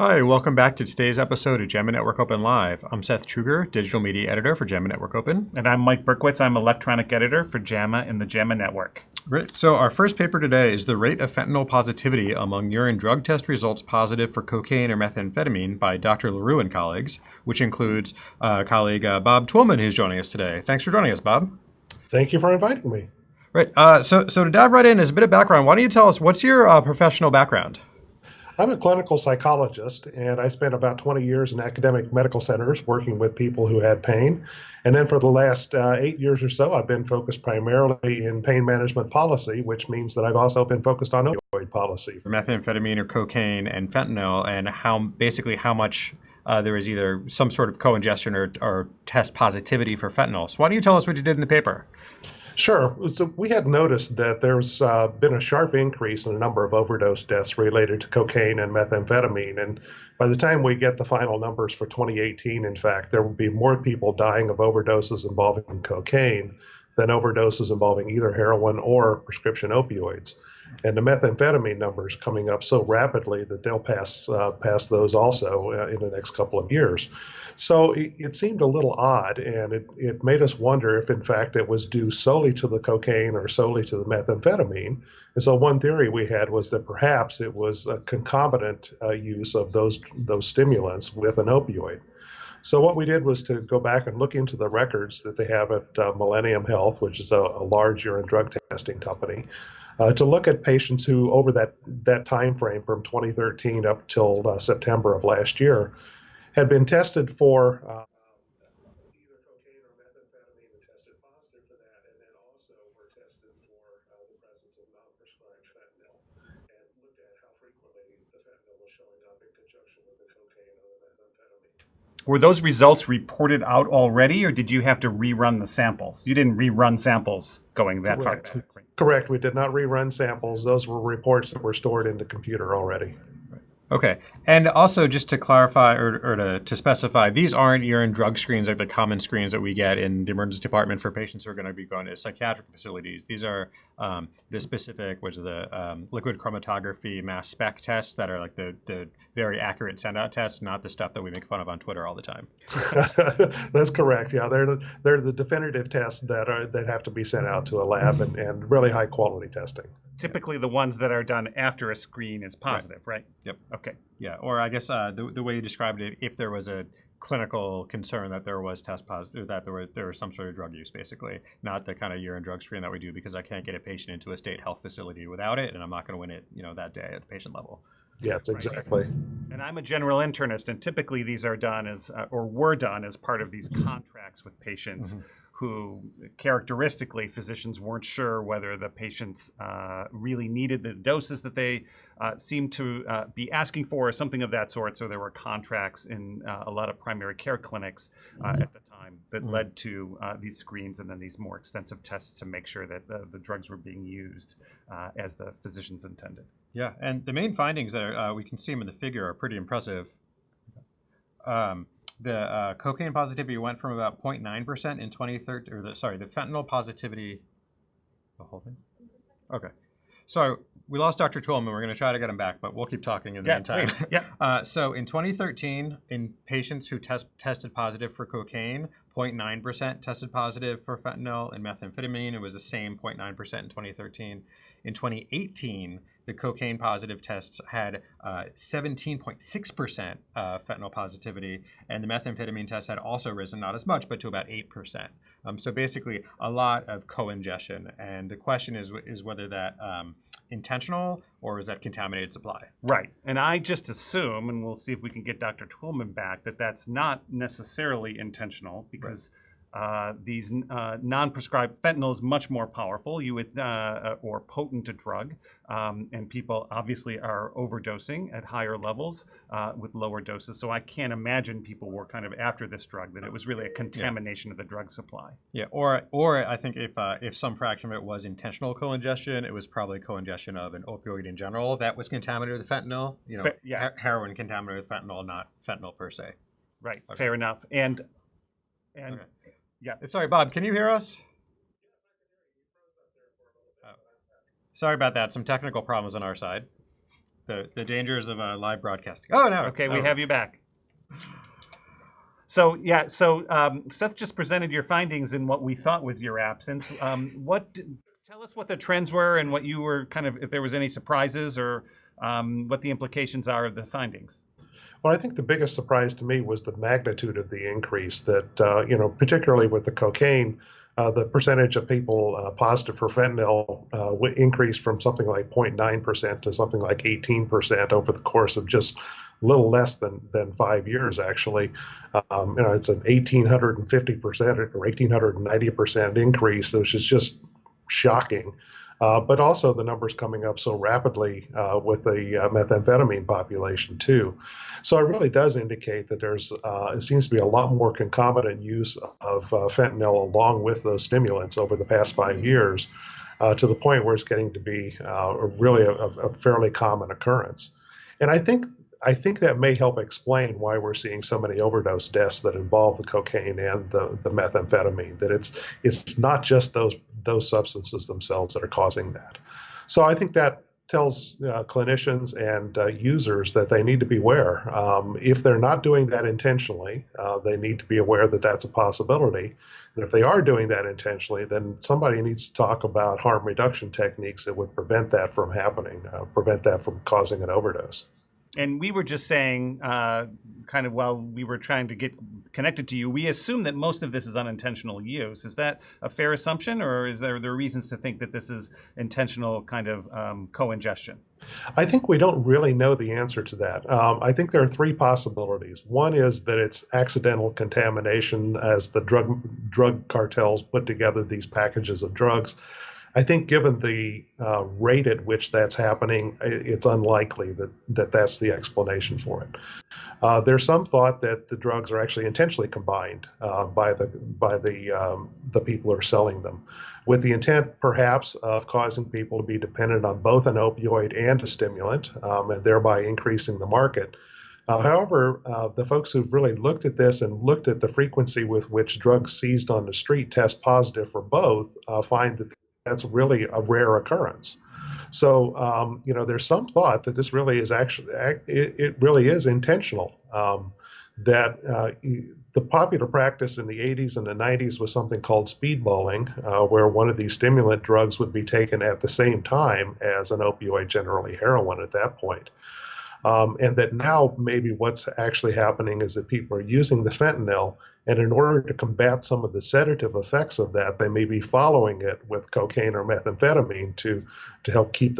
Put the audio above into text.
Hi, welcome back to today's episode of JNO Network Open Live. I'm Seth Truger, Digital Media Editor for JNO Network Open. And I'm Mike Berkowitz. I'm Electronic Editor for JAMA and the JAMA Network. Great. So our first paper today is the rate of fentanyl positivity among urine drug test results positive for cocaine or methamphetamine by Dr. LaRue and colleagues, which includes colleague Bob Twillman, who's joining us today. Thanks for joining us, Bob. Thank you for inviting me. Right. So to dive right in, as a bit of background, why don't you tell us what's your professional background? I'm a clinical psychologist, and I spent about 20 years in academic medical centers working with people who had pain. And then for the last 8 years or so, I've been focused primarily in pain management policy, which means that I've also been focused on opioid policy. For methamphetamine or cocaine and fentanyl, and how much there is either some sort of co-ingestion or test positivity for fentanyl. So why don't you tell us what you did in the paper? Sure. So we had noticed that there's been a sharp increase in the number of overdose deaths related to cocaine and methamphetamine. And by the time we get the final numbers for 2018, in fact, there will be more people dying of overdoses involving cocaine than overdoses involving either heroin or prescription opioids. And the methamphetamine numbers coming up so rapidly that they'll pass those also in the next couple of years. So it seemed a little odd, and it made us wonder if, in fact, it was due solely to the cocaine or solely to the methamphetamine. And so one theory we had was that perhaps it was a concomitant use of those stimulants with an opioid. So what we did was to go back and look into the records that they have at Millennium Health, which is a large urine drug testing company, to look at patients who, over that time frame from 2013 up till September of last year, had been tested for either cocaine or methamphetamine and tested positive for that, and then also were tested for the presence of non-prescribed fentanyl and looked at how frequently the fentanyl was showing up in conjunction with the cocaine or the methamphetamine. Were those results reported out already, or did you have to rerun the samples? You didn't rerun samples going that far back. Correct. We did not rerun samples. Those were reports that were stored in the computer already. Okay. And also, just to clarify or to specify, these aren't urine drug screens like the common screens that we get in the emergency department for patients who are going to be going to psychiatric facilities. These are the specific, which is the liquid chromatography mass spec tests that are like the very accurate send-out tests, not the stuff that we make fun of on Twitter all the time. That's correct. Yeah, they're the definitive tests that have to be sent out to a lab and really high quality testing. Typically the ones that are done after a screen is positive, right? Yep. Okay. Yeah, or I guess the way you described it, if there was a clinical concern that there was test positive, that there was some sort of drug use, basically, not the kind of urine drug screen that we do because I can't get a patient into a state health facility without it, and I'm not going to win it, that day at the patient level. Yes, exactly. And I'm a general internist, and typically these are done as, or were done as part of these contracts with patients. Mm-hmm. Who characteristically physicians weren't sure whether the patients really needed the doses that they seemed to be asking for or something of that sort. So there were contracts in a lot of primary care clinics at the time that led to these screens and then these more extensive tests to make sure that the drugs were being used as the physicians intended. Yeah, and the main findings that we can see them in the figure are pretty impressive. The cocaine positivity went from about 0.9% in 2013, the fentanyl positivity, the whole thing? Okay. So we lost Dr. Twillman. We're going to try to get him back, but we'll keep talking in the meantime. Yeah. So in 2013, in patients who tested positive for cocaine, 0.9% tested positive for fentanyl and methamphetamine. It was the same 0.9% in 2013. In 2018, the cocaine positive tests had 17.6% fentanyl positivity, and the methamphetamine test had also risen, not as much, but to about 8%. So basically, a lot of co-ingestion. And the question is whether that intentional or is that contaminated supply? Right. And I just assume, and we'll see if we can get Dr. Twillman back, that that's not necessarily intentional because these non-prescribed fentanyl is much more powerful, or potent a drug, and people obviously are overdosing at higher levels with lower doses. So I can't imagine people were kind of after this drug, that it was really a contamination of the drug supply. Yeah, or I think if some fraction of it was intentional co-ingestion, it was probably co-ingestion of an opioid in general that was contaminated with fentanyl. Heroin contaminated with fentanyl, not fentanyl per se. Right. Okay. Fair enough. And okay. Yeah. Sorry, Bob, can you hear us? Sorry about that. Some technical problems on our side. the dangers of live broadcasting. Oh no. Okay, we Oh. have you back. So yeah, so Seth just presented your findings in what we thought was your absence. Tell us what the trends were and what you were kind of, if there was any surprises or what the implications are of the findings. Well, I think the biggest surprise to me was the magnitude of the increase that, particularly with the cocaine, the percentage of people positive for fentanyl increased from something like 0.9% to something like 18% over the course of just a little less than 5 years, actually. It's an 1,850% or 1,890% increase, which is just shocking. But also the numbers coming up so rapidly with the methamphetamine population too. So it really does indicate that it seems to be a lot more concomitant use of fentanyl along with those stimulants over the past 5 years, to the point where it's getting to be really a fairly common occurrence. And I think that may help explain why we're seeing so many overdose deaths that involve the cocaine and the methamphetamine. That it's not just those substances themselves that are causing that. So I think that tells clinicians and users that they need to beware. If they're not doing that intentionally, they need to be aware that that's a possibility. And if they are doing that intentionally, then somebody needs to talk about harm reduction techniques that would prevent that from happening, prevent that from causing an overdose. And we were just saying, kind of while we were trying to get connected to you, we assume that most of this is unintentional use. Is that a fair assumption, or is there reasons to think that this is intentional kind of co-ingestion? I think we don't really know the answer to that. I think there are three possibilities. One is that it's accidental contamination as the drug cartels put together these packages of drugs. I think given the rate at which that's happening, it's unlikely that that's the explanation for it. There's some thought that the drugs are actually intentionally combined by the people who are selling them, with the intent perhaps of causing people to be dependent on both an opioid and a stimulant, and thereby increasing the market. However, the folks who've really looked at this and looked at the frequency with which drugs seized on the street test positive for both find that that's really a rare occurrence. So, there's some thought that this really is actually, it really is intentional. That the popular practice in the 80s and the 90s was something called speedballing, where one of these stimulant drugs would be taken at the same time as an opioid, generally heroin at that point. And that now maybe what's actually happening is that people are using the fentanyl, and in order to combat some of the sedative effects of that, they may be following it with cocaine or methamphetamine to help keep them